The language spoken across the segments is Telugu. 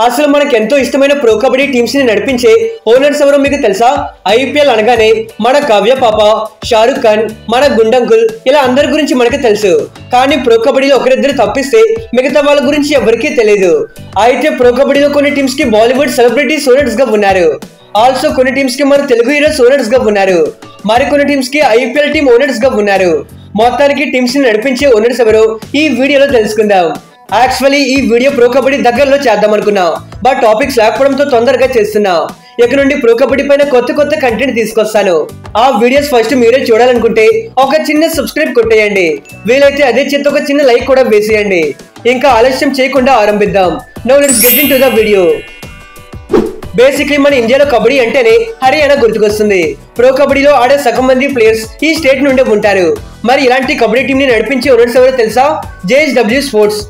అసలు మనకు ఎంతో ఇష్టమైన ప్రో కబడ్డీ టీమ్స్ ని నడిపించే ఓనర్స్ ఎవరో మీకు తెలుసా? ఐపీఎల్ అనగానే మన కావ్య పాప, షారుఖ్ ఖాన్, మన గుండంకుల్ ఇలా అందరి గురించి మనకు తెలుసు. కానీ ప్రో కబడ్డీలో ఒకరిద్దరు తప్పిస్తే మిగతా వాళ్ళ గురించి ఎవరికీ తెలియదు. అయితే ప్రో కబడ్డీలో కొన్ని టీమ్స్ కి బాలీవుడ్ సెలబ్రిటీస్ ఓనర్స్ గా ఉన్నారు. ఆల్సో కొన్ని టీమ్స్ కి మన తెలుగు హీరోస్ ఓనర్స్ గా ఉన్నారు. మరికొన్ని టీమ్స్ కి ఐపీఎల్ టీమ్ ఓనర్స్ గా ఉన్నారు. మొత్తానికి టీమ్స్ ని నడిపించే ఓనర్స్ ఎవరో ఈ వీడియోలో తెలుసుకుందాం. యాక్చువల్లీ ఈ వీడియో ప్రో కబడ్డీ దగ్గరలో చేద్దాం అనుకున్నా, బట్ టాపిక్స్ లేకపోవడంతో తొందరగా చేస్తున్నా. ఇక నుండి ప్రో కబడ్డీ పైన కొత్త కంటెంట్ తీసుకొస్తాను. ఆ వీడియోస్ ఫస్ట్ మీరే చూడాలనుకుంటే ఒక చిన్న సబ్స్క్రైబ్ కొట్టేయండి. వీలైతే అదే చేత ఒక చిన్న లైక్ కూడా వేసేయండి. ఇంకా ఆలస్యం చేయకుండా ఆరంభిద్దాం. Now let's get into the video. Basically మన ఇండియాలో కబడ్డీ అంటేనే హర్యానా గుర్తుకొస్తుంది. ప్రో కబడ్డీలో ఆడే సగం మంది ప్లేయర్స్ ఈ స్టేట్ నుండే ఉంటారు. మరి ఇలాంటి కబడ్డీ టీం ని నడిపించే ఓనర్స్ ఎవరో తెలుసా? JSW sports.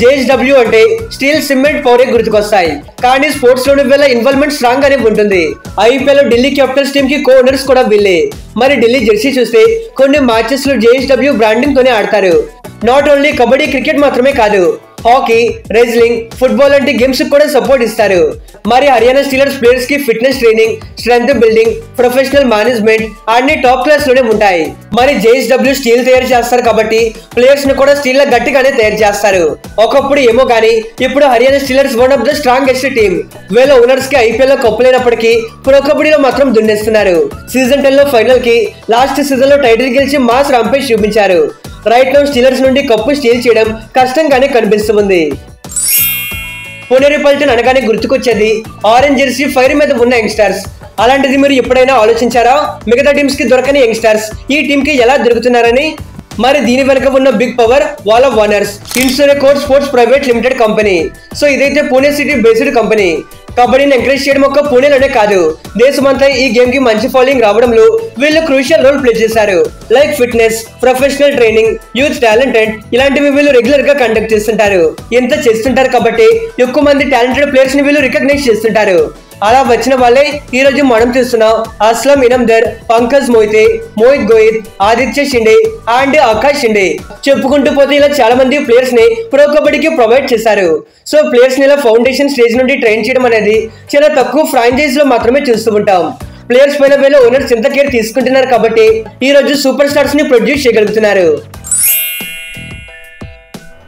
జేఎస్డబ్ల్యూ అంటే స్టీల్, సిమెంట్, పవర్ గుర్తుకొస్తాయి. కానీ స్పోర్ట్స్ లోని వీళ్ళ ఇన్వాల్వ్మెంట్ స్ట్రాంగ్ గానే ఉంటుంది. ఐపీఎల్ లో ఢిల్లీ క్యాపిటల్స్ టీమ్ కి కో ఓనర్స్ కూడా వీళ్ళే. మరి ఢిల్లీ జెర్సీ చూస్తే కొన్ని మ్యాచెస్ లో జేఎస్డబ్ల్యూ బ్రాండింగ్ తోనే ఆడతారు. నాట్ ఓన్లీ కబడ్డీ, క్రికెట్ మాత్రమే కాదు, హాకీ, రెజ్లింగ్, ఫుట్బాల్ లాంటి గేమ్స్ కూడా సపోర్ట్ ఇస్తారు. మరి హర్యానా స్టీలర్స్ ప్లేయర్స్ కి fitness training, strength building, professional management అన్ని టాప్ క్లాస్ లోనే ఉంటాయి. మరి జేఎస్డబ్ల్యూ స్టీల్ తయారు చేస్తారు కాబట్టి ప్లేయర్స్ ను కూడా స్టీల్ లా గట్టిగానే తయారు చేస్తారు. ఒకప్పుడు ఏమో కానీ ఇప్పుడు Haryana Steelers one of the strongest team. వీళ్ళ ఓనర్స్ కి ఐపీఎల్ లో కప్పులేనప్పటికీ ప్రో కబడ్డీలో మాత్రం దున్నేస్తున్నారు. సీజన్ 10 లో ఫైనల్ కి, లాస్ట్ సీజన్ లో టైటిల్ గెలిచి మాస్ రాంపేజ్ చూపించారు. రైట్ నౌ స్టీలర్స్ నుండి కప్పు స్టీల్ చేయడం కష్టంగానే కనిపిస్తుంది. పునేరిపల్టన్ అనగానే గుర్తుకొచ్చేది ఆరెంజ్ జెర్సీ, ఫైర్ మీద ఉన్న యంగ్స్టర్స్. అలాంటిది మీరు ఎప్పుడైనా ఆలోచించారా మిగతా టీమ్స్ కి దొరకని యంగ్స్టర్స్ ఈ టీమ్ కి ఎలా దొరుకుతున్నారని? మరి దీని వెనుక ఉన్న బిగ్ పవర్ వాళ్ళ ఓనర్స్, ఇన్స్టోరెకోడ్ sports private limited company. So ఇదైతే పూణే సిటీ బేస్డ్ కంపెనీ. కబడ్డీని ఎంకరేజ్ చేయడం ఒక్క పూణేలోనే కాదు, దేశమంతా ఈ గేమ్ కి మంచి ఫాలోయింగ్ రావడంలో వీళ్ళు క్రూషియల్ రోల్ ప్లే చేశారు. Like fitness, professional training, youth talented ఇలాంటివి వీళ్ళు రెగ్యులర్ గా కండక్ట్ చేస్తుంటారు. ఇంత చేస్తుంటారు కాబట్టి ఎక్కువ మంది టాలెంటెడ్ ప్లేయర్స్ ని వీళ్ళు రికగ్నైజ్ చేస్తుంటారు. అలా వచ్చిన వాళ్ళే ఈ రోజు మనం చూస్తున్నాం అస్లం ఇనామ్దార్, పంకజ్ మొయితే, మోహిత్ గోయిత్, ఆదిత్య షిండే అండ్ ఆకాష్ షిండే. చెప్పుకుంటూ పోతే ఇలా చాలా మంది ప్లేయర్స్ ని ప్రో కబడ్డీకి ప్రొవైడ్ చేశారు. సో ప్లేయర్స్ ని ఇలా ఫౌండేషన్ స్టేజ్ నుండి ట్రైన్ చేయడం అనేది చాలా తక్కువ ఫ్రాంచైజ్ లో మాత్రమే చూస్తూ ఉంటాం. ప్లేయర్స్ పైన వీళ్ళ ఓనర్స్ ఎంత కేర్ తీసుకుంటున్నారు కాబట్టి ఈ రోజు సూపర్ స్టార్స్ ని ప్రొడ్యూస్ చేయగలుగుతున్నారు.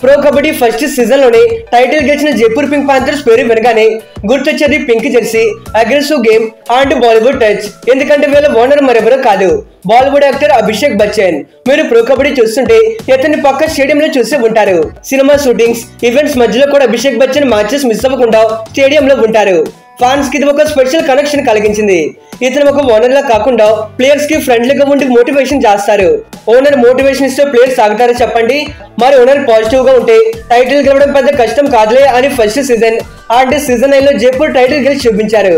ప్రో కబడ్డీ ఫస్ట్ సీజన్ లోనే టైటిల్ గెలిచిన జైపూర్ పింక్ పాంథర్స్ పేరు వినగానే గుర్తొచ్చేది pink Jersey, aggressive game and Bollywood touch. ఎందుకంటే వీళ్ళ ఓనర్ మరెవరో కాదు, బాలీవుడ్ యాక్టర్ అభిషేక్ బచ్చన్. మీరు ప్రో కబడ్డీ చూస్తుంటే ఇతన్ని పక్క స్టేడియం లో చూసి ఉంటారు. సినిమా షూటింగ్స్, ఈవెంట్స్ మధ్యలో కూడా అభిషేక్ బచ్చన్ మ్యాచెస్ మిస్ అవ్వకుండా స్టేడియం లో ఉంటారు. ఫ్యాన్స్ కి ఇది ఒక స్పెషల్ కనెక్షన్ కలిగించింది. ఇతను ఒక ఓనర్ లా కాకుండా ప్లేయర్స్ కి ఫ్రెండ్లీగా ఉండి మోటివేషన్ చేస్తారు. ఓనర్ మోటివేషన్ ఇస్తే ప్లేయర్స్ సాగుతారా చెప్పండి? మరి ఓనర్ పాజిటివ్ గా ఉంటే టైటిల్ గెలవడం పెద్ద కష్టం కాదులే అని ఫస్ట్ సీజన్ అంటే సీజన్ 9 లో జైపూర్ టైటిల్ గెలిచి చూపించారు.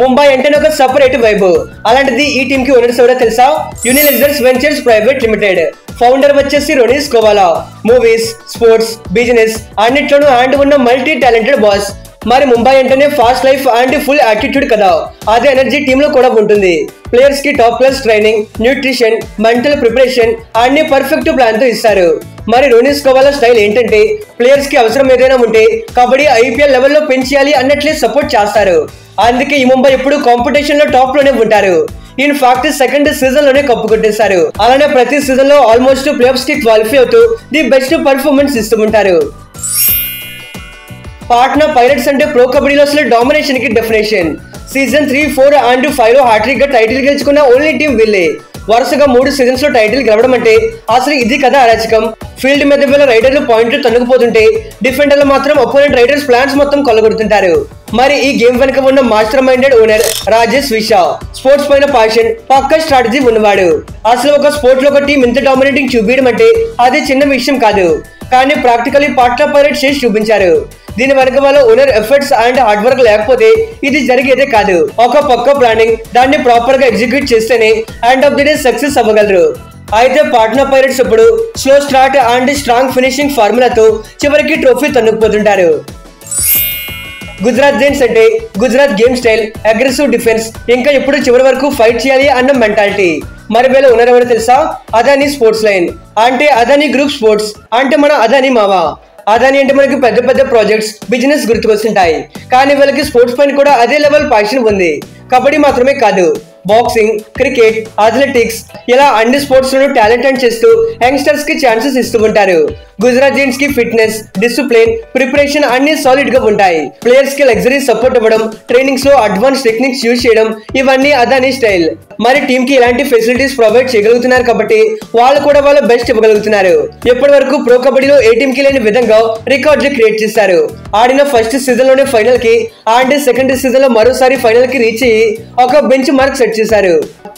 ముంబై అంటేనే ఒక సపరేట్ వైబ్. అలాంటిది ఈ టీమ్ కి ఓనర్స్ ఎవరో తెలుసా? యూనిలెజర్స్ వెంచర్స్ ప్రైవేట్ లిమిటెడ్. ఫౌండర్ వచ్చేసి రోనిస్ కోవాలా. మూవీస్, స్పోర్ట్స్, బిజినెస్ అన్నిట్లోనూ హ్యాండ్ ఉన్న మల్టీ టాలెంటెడ్ బాస్. మరి ముంబై అంటేనే fast life and full attitude కదా, అదే ఎనర్జీ టీమ్ లో కూడా ఉంటుంది. ప్లేయర్స్ కి top class training, nutrition, mental preparation అన్ని పర్ఫెక్ట్ ప్లాన్ తో ఇస్తారు. మరి రోనిస్ కోవాలా స్టైల్ ఏంటంటే ప్లేయర్స్ కి అవసరం ఏదైనా ఉంటే కబడ్డీ ఐపీఎల్ లెవెల్లో పెంచేయాలి అన్నట్లే సపోర్ట్ చేస్తారు. అందుకే ఈ ముంబై ఎప్పుడు కాంపిటీషన్ లో టాప్ లోనే ఉంటారు. ఇన్ ఫ్యాక్ట్ సెకండ్ సీజన్ లోనే కప్పు కొట్టేశారు. అలానే ప్రతి సీజన్ లో ఆల్మోస్ట్ ప్లే ఆఫ్స్ కి క్వాలిఫై అవుతూ ది బెస్ట్ పర్ఫార్మెన్స్ ఇస్తూ ఉంటారు. పాట్నా పైరట్స్ అంటే ప్రో కబడ్డీలో అసలు డామినేషన్ కి డెఫినేషన్. సీజన్ 3, 4 అండ్ 5 లో హ్యాట్రిక్ గా టైటిల్ గెలుచుకున్న ఓన్లీ టీం వీళ్ళే. వరుసగా 3 సీజన్స్ లో టైటిల్ గెలవడం అంటే అసలు ఇది కదా అరాచకం. ఫీల్డ్ మీద వీళ్ళ రైడర్లు పాయింట్లు తన్నుకుపోతుంటే డిఫెండర్లు మాత్రం అపోనెంట్ రైడర్స్ ప్లాన్స్ మొత్తం కొల్లగొడుతుంటారు. మరి ఈ గేమ్ వెనుక ఉన్న master minded owner Rajesh Visha. Sports పైన ప్యాషన్, పక్క స్ట్రాటజీ ఉన్నవాడు. అసలు ఒక స్పోర్ట్ లో ఒక టీం ఇంత డామినేటింగ్ చూపించడం అంటే అది చిన్న విషయం కాదు. కానీ ప్రాక్టికలీ పాట్నా పైరట్స్ చేసి చూపించారు. దీని వెనక వాళ్ళ owner efforts and hard work లేకపోతే ఇది జరిగేదే కాదు. ఒక పక్క ప్లానింగ్, దాన్ని ప్రాపర్ గా ఎగ్జిక్యూట్ చేస్తేనే end of the day success అవ్వగలరు. అయితే పాట్నా పైరట్స్ ఇప్పుడు slow start and strong finishing ఫార్ములాతో చివరికి ట్రోఫీ తన్నుకుపోతుంటారు. గుజరాత్ జైంట్స్ అంటే Gujarat game style, aggressive defence, ఇంకా ఎప్పుడు చివరి వరకు ఫైట్ చేయాలి అన్న మెంటాలిటీ. మరి వీళ్ళ ఓనర్ ఎవరో తెలుసా? అదానీ స్పోర్ట్స్ లైన్ అంటే అదానీ గ్రూప్ స్పోర్ట్స్ అంటే మన అదానీ మావా. అదాని అంటే మనకి పెద్ద పెద్ద ప్రాజెక్ట్స్ బిజినెస్ గుర్తుకొస్తుంటాయి. కానీ వీళ్ళకి స్పోర్ట్స్ పైన కూడా అదే లెవెల్ ప్యాషన్ ఉంది. కబడ్డీ మాత్రమే కాదు, బాక్సింగ్, క్రికెట్, అథ్లెటిక్స్ ఇలా అన్ని స్పోర్ట్స్ లను టాలెంట్ చేస్తూ యంగ్స్టర్స్ కి ఛాన్సెస్ ఇస్తూ ఉంటారు. గుజరాత్ జెయింట్స్ కి ఫిట్నెస్, డిసిప్లిన్, ప్రిపరేషన్ అన్ని సాలిడ్ గా ఉంటాయి. ప్లేయర్స్ కి లగ్జరీ సపోర్ట్ ఇవ్వడం, ట్రైనింగ్స్ లో అడ్వాన్స్ టెక్నిక్స్ యూజ్ చేయడం ఇవన్నీ అదాని స్టైల్. మరి టీమ్ కి ఇలాంటి ఫెసిలిటీస్ ప్రొవైడ్ చేయగలుగుతున్నారు కాబట్టి వాళ్ళు కూడా వాళ్ళ బెస్ట్ ఇవ్వగలుగుతున్నారు. ఇప్పటి వరకు ప్రో కబడ్డీలో ఏ టీమ్ కి లేని విధంగా రికార్డులు క్రియేట్ చేశారు. ఆడిన ఫస్ట్ సీజన్ లోనే ఫైనల్ కి అండ్ సెకండ్ సీజన్ లో మరోసారి ఫైనల్ కి రీచ్ అయ్యి ఒక బెంచ్ మార్క్ సెట్ చేశారు.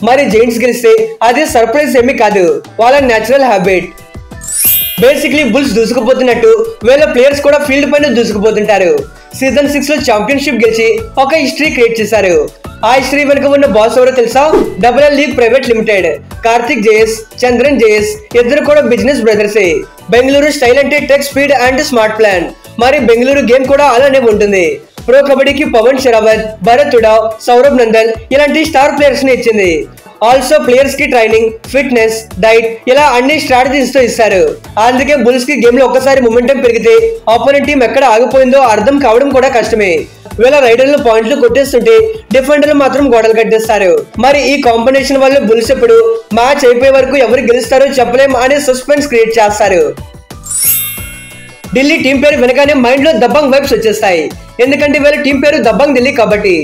మరి జెయింట్స్ గెలిస్తే అదే సర్ప్రైజ్ ఏమీ కాదు, వాళ్ళ న్యాచురల్ హ్యాబిట్. బేసిక్లీ బుల్స్ దూసుకుపోతున్నట్టు వీళ్ళ ప్లేయర్స్ కూడా ఫీల్డ్ పైన దూసుకుపోతుంటారు. సీజన్ 6 లో ఛాంపియన్షిప్ గెలిచి ఒక హిస్టరీ క్రియేట్ చేశారు. ఆ హిస్టరీ వెనుక ఉన్న బాస్ ఎవరో తెలుసా? Double league private limited. Karthik JS, Chandran JS ఇద్దరు కూడా బిజినెస్ బ్రదర్సే. బెంగళూరు స్టైల్ అంటే tech, speed and smart plan. మరి బెంగళూరు గేమ్ కూడా అలానే ఉంటుంది. ప్రో కబడ్డీకి పవన్ షరావత్, భరత్ తుడా, సౌరభ్ నందన్ ఇలాంటి స్టార్ ప్లేయర్స్ ని ఇచ్చింది. ఆల్సో ప్లేయర్స్ కి ట్రైనింగ్, ఫిట్నెస్, డైట్ ఇలా అన్ని స్ట్రాటజీస్ తో ఇస్తారు. అందుకే బుల్స్ కి గేమ్ లో ఒక్కసారి మొమెంటం పెరిగితే ఆపోనెంట్ టీం ఎక్కడ ఆగిపోయిందో అర్థం కావడం కూడా కష్టమే. వీళ్ళ రైడర్లు పాయింట్లు కొట్టేస్తుంటే డిఫెండర్లు మాత్రం గోడలు కట్టేస్తారు. మరి ఈ కాంబినేషన్ వల్ల బుల్స్ ఎప్పుడు మ్యాచ్ అయిపోయే వరకు ఎవరు గెలుస్తారో చెప్పలేం అనే సస్పెన్స్ క్రియేట్ చేస్తారు. ఢిల్లీ టీం పేరు వెనకానే మైండ్ లో దబ్బంగ్ వైబ్స్ వచ్చేస్తాయి. ఎందుకంటే వీళ్ళ టీం పేరు దబ్బంగ్ ఢిల్లీ కాబట్టి.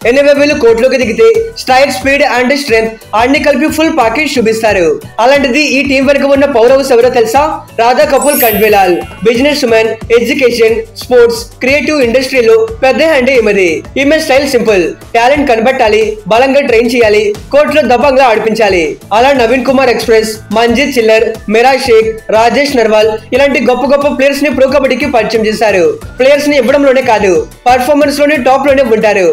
ఎనివే వీళ్ళు కోర్టులోకి దిగితే స్టైల్, స్పీడ్ అండ్ స్ట్రెంగ్త్ అన్ని కలిపి ఫుల్ ప్యాకేజ్ చూపిస్తారు. అలాంటిది ఈ టీం వెనుక ఉన్న పవర్ హౌస్ ఎవరో తెలుసా? Radha Kapoor Khandelwal. Business women, education, sports, creative ఇండస్ట్రీలో పెద్ద హ్యాండ్ ఈమెది. ఈమె స్టైల్ సింపుల్, టాలెంట్ కనబట్టాలి, బలంగా ట్రైన్ చేయాలి, కోర్టులో దబ్బంగ్ లా ఆడిపించాలి. అలా నవీన్ కుమార్ ఎక్స్ప్రెస్, మంజిత్ చిల్లర్, మిరాజ్ షేక్, రాజేష్ నర్వాల్ ఇలాంటి గొప్ప గొప్ప ప్లేయర్స్ ని ప్రో కబడ్డీకి పరిచయం చేశారు. ప్లేయర్స్ ని ఇవ్వడంలోనే కాదు, పర్ఫార్మెన్స్ లోనే టాప్ లోనే ఉంటారు.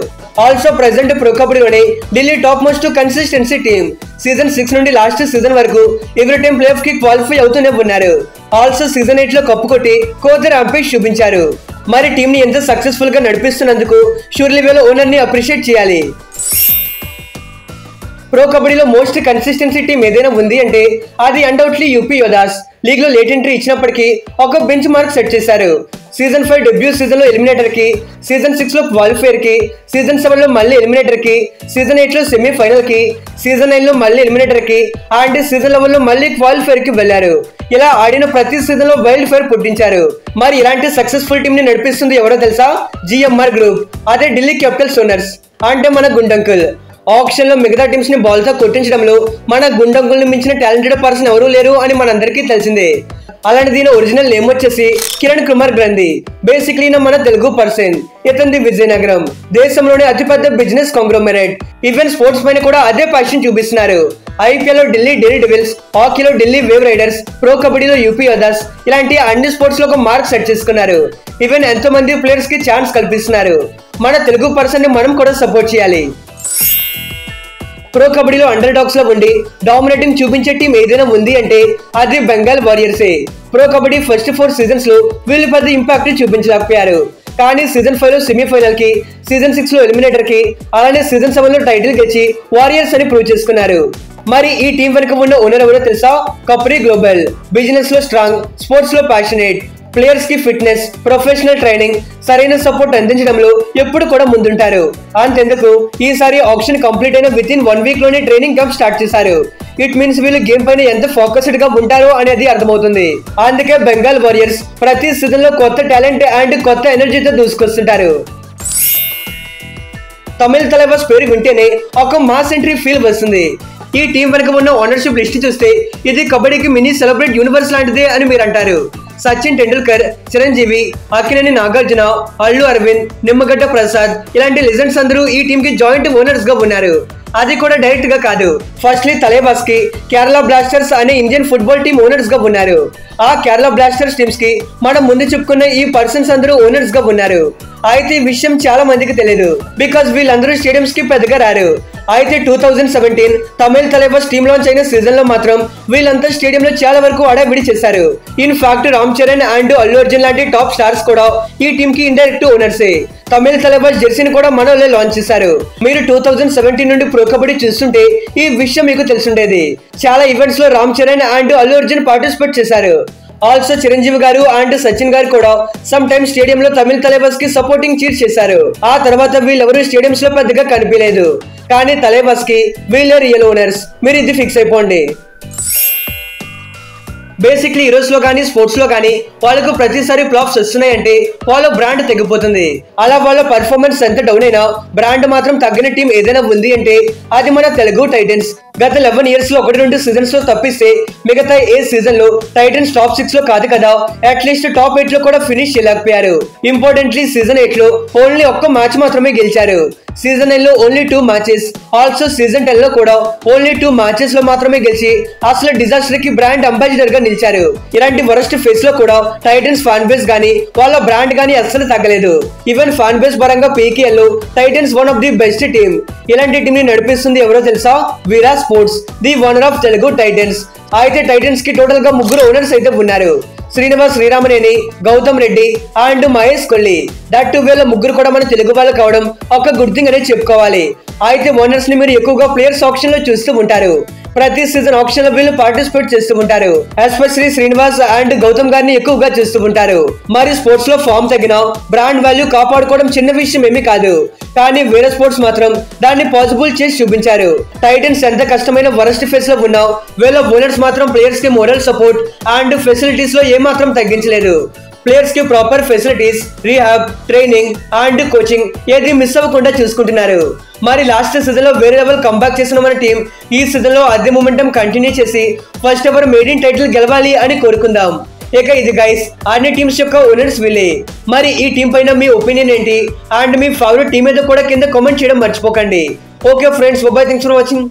ఆల్సో ప్రెసెంట్ ప్రో కబడ్డీలోనే Delhi top most consistency team. Season 6 నుండి లాస్ట్ సీజన్ వరకు ఎవ్రీ టైం ప్లే ఆఫ్ కి క్వాలిఫై అవుతూనే ఉన్నారు. ఆల్సో సీజన్ 8 లో కప్పు కొట్టి కోత ర్యాంపేజ్ చూపించారు. మరి టీమ్ ని ఎంత సక్సెస్ఫుల్ గా నడిపిస్తున్నందుకు షూర్లీ వీళ్ళ ఓనర్ ని అప్రిషియేట్ చేయాలి. ప్రో కబడ్డీలో మోస్ట్ కన్సిస్టెన్సీ టీం ఏదైనా ఉంది అంటే అది అన్డౌట్లీ యూపీ యోధాస్. లీగ్ లో లేట్ ఎంట్రీ ఇచ్చినప్పటికీ ఒక బెంచ్ మార్క్ సెట్ చేశారు. సీజన్ 5 డెబ్యూ సీజన్ లో ఎలిమినేటర్ కి, సీజన్ 6 లో క్వాలిఫైర్ కి, సీజన్ 7 లో మళ్ళీ ఎలిమినేటర్ కి, సీజన్ 8 లో సెమీఫైనల్ కి, సీజన్ 9 లో మళ్ళీ ఎలిమినేటర్ కి అండ్ సీజన్ 11 లో మళ్ళీ క్వాలిఫైర్ కి వెళ్లారు. ఇలా ఆడిన ప్రతి సీజన్ లో వైల్డ్ ఫైర్ పుట్టించారు. మరి ఇలాంటి సక్సెస్ఫుల్ టీం ని నడిపిస్తుంది ఎవరో తెలుసా? GMR group. అదే ఢిల్లీ క్యాపిటల్స్ ఓనర్స్ అంటే మన గుండంకుల్. ఆప్షన్ లో మిగతా టీమ్స్ ని బాల్ తో కొట్టించడంలో మన గుండంకుల్ ని మించిన టాలెంటెడ్ పర్సన్ ఎవరూ లేరు అని మనందరికీ తెలిసిందే. అలాంటి దీని ఒరిజినల్ నేమ్ వచ్చేసి కిరణ్ కుమార్ గ్రంథి. బేసిక్లీ మన తెలుగు పర్సన్. ఇతనిది విజయనగరం. దేశంలోనే అతిపెద్ద బిజినెస్ కాంగ్లోమెరేట్. ఈవెన్ స్పోర్ట్స్ పైన కూడా అదే ప్యాషన్ చూపిస్తున్నారు. ఐపీఎల్ లో ఢిల్లీ డెరీ డెవిల్స్, హాకీలో ఢిల్లీ వేవ్ రైడర్స్, ప్రో కబడ్డీలో యూపీ యోధాస్ ఇలాంటి అన్ని స్పోర్ట్స్ లో ఒక మార్క్ సెట్ చేసుకున్నారు. ఈవెన్ ఎంతో మంది ప్లేయర్స్ కి ఛాన్స్ కల్పిస్తున్నారు. మన తెలుగు పర్సన్ ని మనం కూడా సపోర్ట్ చేయాలి. ప్రో కబడ్డీలో అండర్ డాగ్స్ లో ఉండి డామినేటింగ్ చూపించే టీం ఏదైనా ఉంది అంటే అది బెంగాల్ వారియర్సే. ప్రో కబడ్డీ ఫస్ట్ 4 సీజన్స్ లో వీళ్ళు పెద్ద ఇంపాక్ట్ చూపించలేకపోయారు. కానీ సీజన్ 5 లో సెమీఫైనల్ కి, సీజన్ 6 లో ఎలిమినేటర్ కి, అలానే సీజన్ 7 లో టైటిల్ గెలిచి వారియర్స్ అని ప్రూవ్ చేసుకున్నారు. మరి ఈ టీం వెనుక ఉన్న ఓనర్ ఎవరో తెలుసా? కప్రీ గ్లోబల్. బిజినెస్ లో స్ట్రాంగ్, స్పోర్ట్స్ లో ప్యాషనేట్, ప్లేయర్స్ కి ఫిట్నెస్, ప్రొఫెషనల్ ట్రైనింగ్, సరైన సపోర్ట్ అందించడంలో ఎప్పుడు కూడా ముందుంటారు. అంతెందుకు ఈసారి ఆప్షన్ కంప్లీట్ అయిన విత్ ఇన్ 1 వీక్ లోనే ట్రైనింగ్ క్యాంప్ స్టార్ట్ చేశారు. ఇట్ మీన్స్ వీళ్ళు గేమ్ పైన ఎంత ఫోకస్డ్ గా ఉంటారో అనేది అర్థమవుతుంది. అందుకే బెంగాల్ వారియర్స్ ప్రతి సీజన్ లో కొత్త టాలెంట్ అండ్ కొత్త ఎనర్జీతో దూసుకొస్తుంటారు. తమిళ తలైవాస్ పేరు వింటేనే ఒక మాస్ ఎంట్రీ ఫీల్ వస్తుంది. ఈ టీం వెనుక ఉన్న ఓనర్షిప్ లిస్ట్ చూస్తే ఇది కబడ్డీకి మినీ సెలబ్రేట్ యూనివర్స్ లాంటిదే అని మీరు అంటారు. సచిన్ టెండూల్కర్, చిరంజీవి, అక్కినేని నాగార్జున, అల్లు అరవింద్, నిమ్మగడ్డ ప్రసాద్ ఇలాంటి లెజెండ్స్ అందరూ ఈ టీం కి జాయింట్ ఓనర్స్ గా ఉన్నారు. అది కూడా డైరెక్ట్ గా కాదు. ఫస్ట్లీ తలైవాస్ కి కేరళ బ్లాస్టర్స్ అనే ఇండియన్ ఫుట్బాల్ టీం ఓనర్స్ గా ఉన్నారు. ఆ కేరళ బ్లాస్టర్స్ టీమ్స్ కి మనం ముందు చెప్పుకున్న ఈ పర్సన్స్ అందరూ ఓనర్స్ గా ఉన్నారు. అయితే ఈ విషయం చాలా మందికి తెలియదు. బికాస్ వీళ్ళందరూ స్టేడియంస్ కి పెద్దగా రారు. అయితే 2017 తమిళ తలైవాస్ టీమ్ లాంచ్ అయిన సీజన్ లో మాత్రం వీళ్ళంతా స్టేడియం లో చాలా వరకు అడావిడి చేశారు. In fact Ram Charan and Allu Arjun లాంటి టాప్ స్టార్స్ కూడా ఈ టీమ్ కి ఇండైరెక్ట్ ఓనర్సే. తమిళ తలైవాస్ జెర్సీని కూడా మనోళ్ళే లాంచ్ చేశారు. మీరు 2017 నుండి ప్రో కబడ్డీ చూస్తుంటే ఈ విషయం మీకు తెలుసుండేది. చాలా ఈవెంట్స్ లో రామ్ చరణ్ అండ్ అల్లు అర్జున్ పార్టిసిపేట్ చేశారు. ఆల్సో చిరంజీవి గారు అండ్ సచిన్ గారు కూడా సమ్ టైమ్ స్టేడియం లో తమిళ తలైవాస్ కి సపోర్టింగ్ చీర్ చేశారు. ఆ తర్వాత వీళ్ళెవరూ స్టేడియంస్ లో పెద్దగా కనిపించలేదు. కానీ తలైవాస్ కి వీళ్ళే రియల్ ఓనర్స్. మీరు ఇది ఫిక్స్ అయిపోండి. బేసిక్లీ హీరోస్ లో కానీ స్పోర్ట్స్ లో కానీ వాళ్ళకు ప్రతిసారి ఫ్లాప్స్ వస్తున్నాయంటే వాళ్ళ బ్రాండ్ తగ్గిపోతుంది. అలా వాళ్ళ పర్ఫార్మెన్స్ ఎంత డౌన్ అయినా బ్రాండ్ మాత్రం తగ్గిన టీం ఏదైనా ఉంది అంటే అది మన తెలుగు టైటన్స్. గత 11 years లో 1-2 సీజన్స్ లో తప్పిస్తే మిగతా ఏ సీజన్ లో టైటన్స్ టాప్ 6 లో కాదు కదా, అట్లీస్ట్ టాప్ 8 లో కూడా ఫినిష్ చేయలేకపోయారు. ఇంపార్టెంట్లీ సీజన్ 8 లో ఓన్లీ ఒక్క మ్యాచ్ మాత్రమే గెలిచారు. సీజన్ 9 లో ఓన్లీ 2 మ్యాచెస్. ఆల్సో సీజన్ 10 లో కూడా ఓన్లీ 2 మ్యాచెస్ లో మాత్రమే గెలిచి అసలు డిజాస్టర్ కి బ్రాండ్ అంబాసిడర్ గా నిలిచారు. ఇలాంటి వరస్ట్ ఫేస్ లో కూడా టైటన్స్ ఫ్యాన్ బేస్ గానీ వాళ్ళ బ్రాండ్ గానీ అస్సలు తగ్గలేదు. ఈవెన్ ఫ్యాన్ బేస్ పరంగా PKL లో titans one of the best team. ఇలాంటి టీం ని నడిపిస్తుంది ఎవరో తెలుసా? Veera sports, the owner of Telugu titans. అయితే టైటన్స్ కి టోటల్ గా 3 ఓనర్స్ అయితే ఉన్నారు. శ్రీనివాస్ శ్రీరామనేని, గౌతమ్ రెడ్డి అండ్ మహేష్ కొల్లి. దట్ వీళ్ళ 3 కూడా మన తెలుగు వాళ్ళు కావడం ఒక గుడ్ థింగ్ అనేది చెప్పుకోవాలి. అయితే ఓనర్స్ ని మీరు ఎక్కువగా ప్లేయర్స్ ఆప్షన్ లో చూస్తూ ఉంటారు. ప్రతి సీజన్ ఆప్షన్ లో వీళ్ళు పార్టిసిపేట్ చేస్తూ ఉంటారు. ఎస్పెషల్లీ శ్రీనివాస్ అండ్ గౌతమ్ గారిని ఎక్కువగా చూస్తూ ఉంటారు. మరి స్పోర్ట్స్ లో ఫామ్ తగ్గిన బ్రాండ్ వాల్యూ కాపాడుకోవడం చిన్న విషయం ఏమీ కాదు. కానీ వేరే స్పోర్ట్స్ మాత్రం దాన్ని పాసిబుల్ చేసి చూపించారు. టైటన్స్ ఎంత కష్టమైన వరస్ట్ ఫేస్ లో ఉన్నా వీళ్ళ ఓనర్స్ మాత్రం ప్లేయర్స్ కి మోరల్ సపోర్ట్ అండ్ ఫెసిలిటీస్ లో ఏమాత్రం తగ్గించలేదు. ప్లేయర్స్ కి proper facilities, rehab, training and coaching ఏది మిస్ అవ్వకుండా చూసుకుంటున్నారు. మరి లాస్ట్ సీజన్ లో వేరే లెవెల్ కంబ్యాక్ చేసిన మన టీం ఈ సీజన్ లో అదే మొమెంటం కంటిన్యూ చేసి first ever made in title గెలవాలి అని కోరుకుందాం. ఇక ఇది గైస్ అన్ని టీమ్స్ యొక్క ఓనర్స్ వీళ్ళే. మరి ఈ టీం పైన మీ ఒపీనియన్ ఏంటి అండ్ మీ ఫేవరెట్ టీం ఏదో కూడా కింద కామెంట్ చేయడం మర్చిపోకండి. Okay friends, bye, thanks for watching.